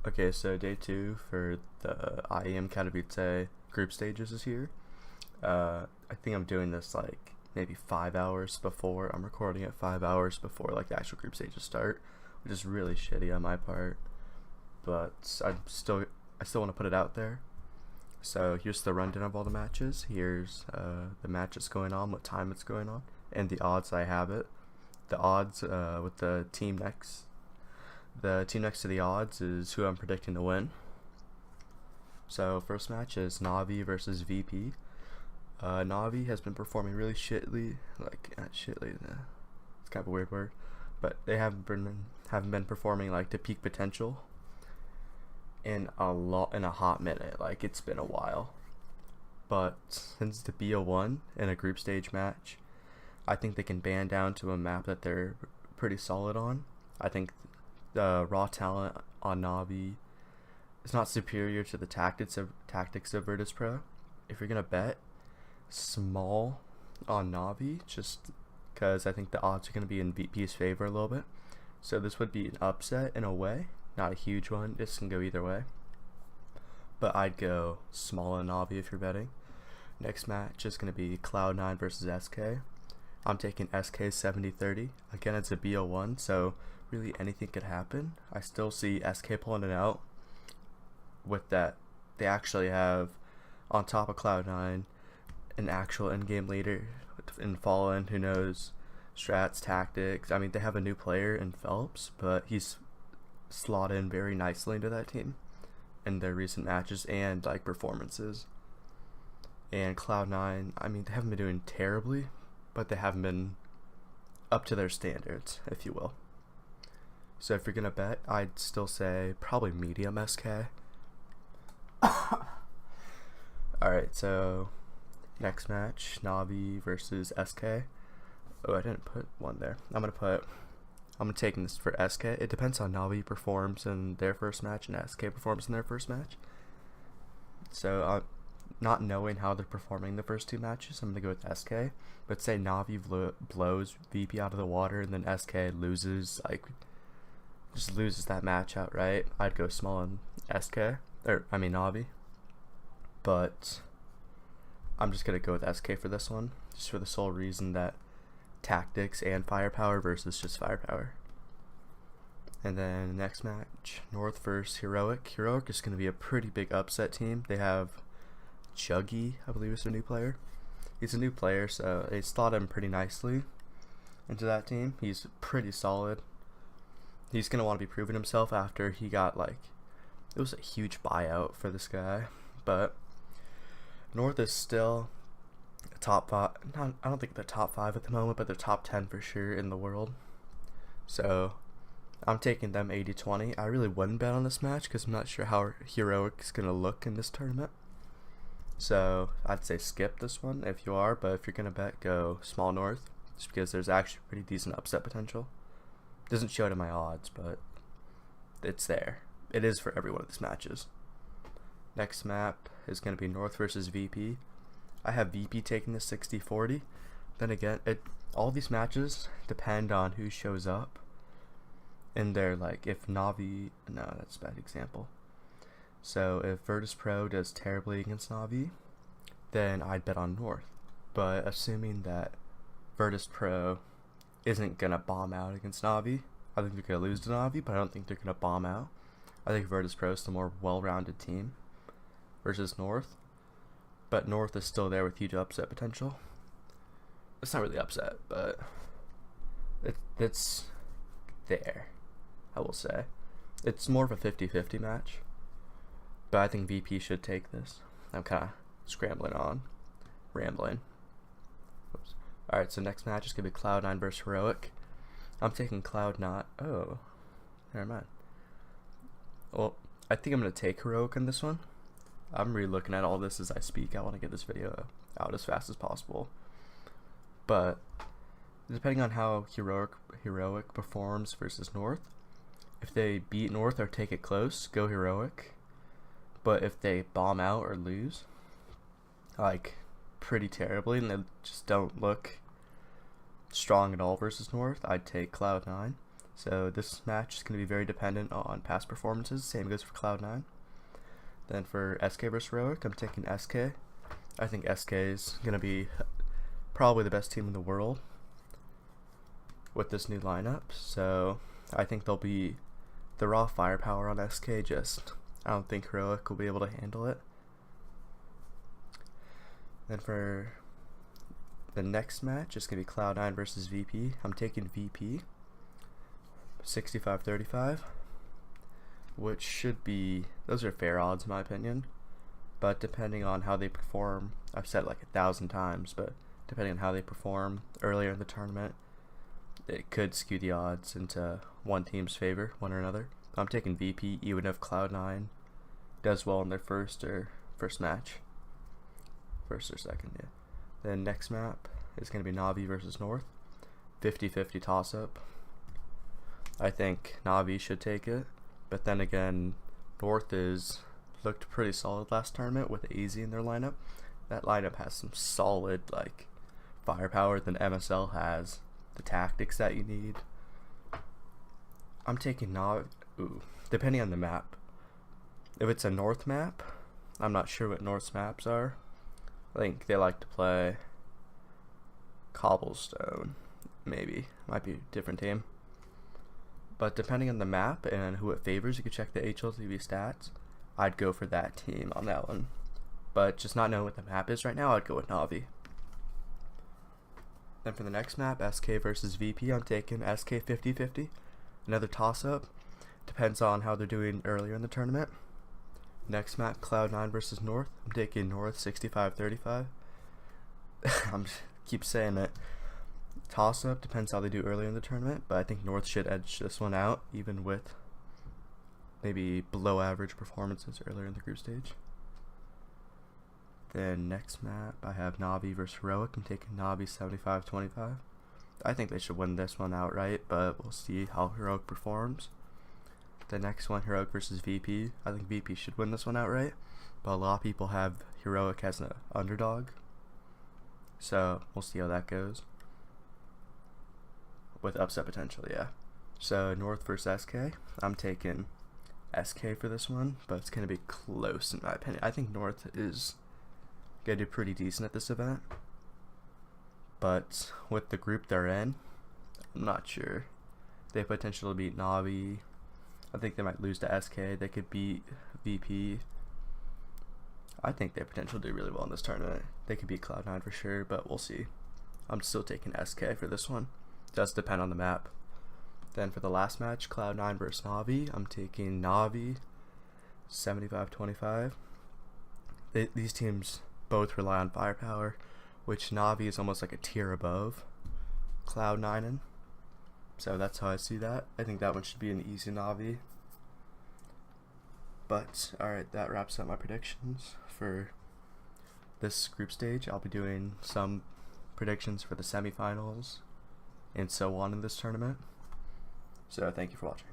Okay, so day 2 for the Iem Katowice group stages is here. I think I'm doing this like maybe 5 hours before. I'm recording it 5 hours before like the actual group stages start, which is really shitty on my part. But I still want to put it out there. So here's the rundown of all the matches. Here's the match that's going on, what time it's going on, and the odds I have it. The odds with the team next. The team next to the odds is who I'm predicting to win. So first match is Navi versus VP. Navi has been performing really shittily, it's kind of a weird word, but they haven't been performing like to peak potential in a hot minute. Like, it's been a while. But since the BO1 in a group stage match, I think they can band down to a map that they're pretty solid on. I think the raw talent on Navi is not superior to the tactics of PREDS Pro. If you're gonna bet small on Navi, just because I think the odds are gonna be in VP's favor a little bit, so this would be an upset in a way, not a huge one. This can go either way, but I'd go small on Navi if you're betting. Next match is gonna be Cloud9 versus SK. I'm taking SK 70-30. Again, it's a BO1, so really anything could happen. I still see SK pulling it out with that. They actually have, on top of Cloud9, an actual in-game leader in Fallen who knows strats, tactics. I mean, they have a new player in Phelps, but he's slotted in very nicely into that team in their recent matches and like performances. And Cloud9, I mean, they haven't been doing terribly, but they haven't been up to their standards, if you will. So if you're gonna bet, I'd still say probably medium SK. Alright, so next match, Navi versus SK. Oh, I didn't put one there. I'm taking this for SK. It depends on how Navi performs in their first match and SK performs in their first match. So not knowing how they're performing the first two matches, I'm gonna go with SK. But say Navi blows VP out of the water and then SK loses, just loses that match outright, I'd go small on Navi. But I'm just gonna go with SK for this one, just for the sole reason that tactics and firepower versus just firepower. And then next match, North versus Heroic. Heroic is gonna be a pretty big upset team. They have Juggy, I believe, is their new player. He's a new player, so they slot him pretty nicely into that team. He's pretty solid. He's gonna want to be proving himself after he got it was a huge buyout for this guy. But North is still top 5. I don't think they're top 5 at the moment, but they're top 10 for sure in the world. So I'm taking them 80-20. I really wouldn't bet on this match because I'm not sure how Heroic is gonna look in this tournament. So I'd say skip this one if you are, but if you're gonna bet, go small North, just because there's actually pretty decent upset potential. Doesn't show it in my odds, but it's there. It is for every one of these matches. Next map is going to be North versus VP. I have VP taking the 60-40. Then again, all these matches depend on who shows up. And they're if Navi, no, that's a bad example. So if PREDS Pro does terribly against Navi, then I'd bet on North. But assuming that PREDS Pro isn't gonna bomb out against Navi, I think they're gonna lose to Navi, but I don't think they're gonna bomb out. I think PREDS Pro is the more well-rounded team versus North, but North is still there with huge upset potential. It's not really upset, but it's there, I will say. It's more of a 50-50 match, but I think VP should take this. I'm kind of rambling. Oops. Alright, so next match is going to be Cloud9 versus Heroic. I'm taking Cloud9. Oh, never mind. Well, I think I'm going to take Heroic in this one. I'm re-looking at all this as I speak. I want to get this video out as fast as possible. But depending on how Heroic performs versus North, if they beat North or take it close, go Heroic. But if they bomb out or lose, like pretty terribly and they just don't look strong at all versus North, I'd take Cloud9. So this match is going to be very dependent on past performances. Same goes for Cloud9. Then for SK versus Heroic, I'm taking SK. I think SK is going to be probably the best team in the world with this new lineup. So I think they'll be the raw firepower on SK. I don't think Heroic will be able to handle it. Then for the next match, it's going to be Cloud9 versus VP. I'm taking VP. 65-35, which should be, those are fair odds in my opinion, but depending on how they perform, I've said it like 1,000 times, but depending on how they perform earlier in the tournament, it could skew the odds into one team's favor, one or another. I'm taking VP even if Cloud9 does well in their first match. First or second, yeah. Then next map is going to be Navi versus North. 50-50 toss-up. I think Navi should take it, but then again, North looked pretty solid last tournament with AZ in their lineup. That lineup has some solid like firepower than MSL has. The tactics that you need. I'm taking Navi. Depending on the map. If it's a North map, I'm not sure what North's maps are. I think they like to play Cobblestone. Maybe might be a different team. But depending on the map and who it favors, you can check the HLTV stats. I'd go for that team on that one. But just not knowing what the map is right now, I'd go with Navi. Then for the next map, SK versus VP, I'm taking SK 50-50. Another toss-up. Depends on how they're doing earlier in the tournament. Next map, Cloud9 versus North. I'm taking North 65-35. Keep saying it. Toss-up depends how they do earlier in the tournament, but I think North should edge this one out, even with maybe below average performances earlier in the group stage. Then next map, I have Navi versus Heroic. I'm taking Navi 75-25. I think they should win this one outright, but we'll see how Heroic performs. The next one, Heroic versus VP. I think VP should win this one outright, but a lot of people have Heroic as an underdog. So we'll see how that goes. With upset potential, yeah. So North versus SK. I'm taking SK for this one, but it's going to be close in my opinion. I think North is going to do pretty decent at this event, but with the group they're in, I'm not sure. They have potential to beat Navi. I think they might lose to SK. They could beat VP. I think they have potential to do really well in this tournament. They could beat Cloud9 for sure, but we'll see. I'm still taking SK for this one. Does depend on the map. Then for the last match, Cloud9 versus Navi, I'm taking Navi 75-25. These teams both rely on firepower, which Navi is almost like a tier above Cloud9 in. So that's how I see that. I think that one should be an easy Navi. But alright, that wraps up my predictions for this group stage. I'll be doing some predictions for the semifinals and so on in this tournament. So thank you for watching.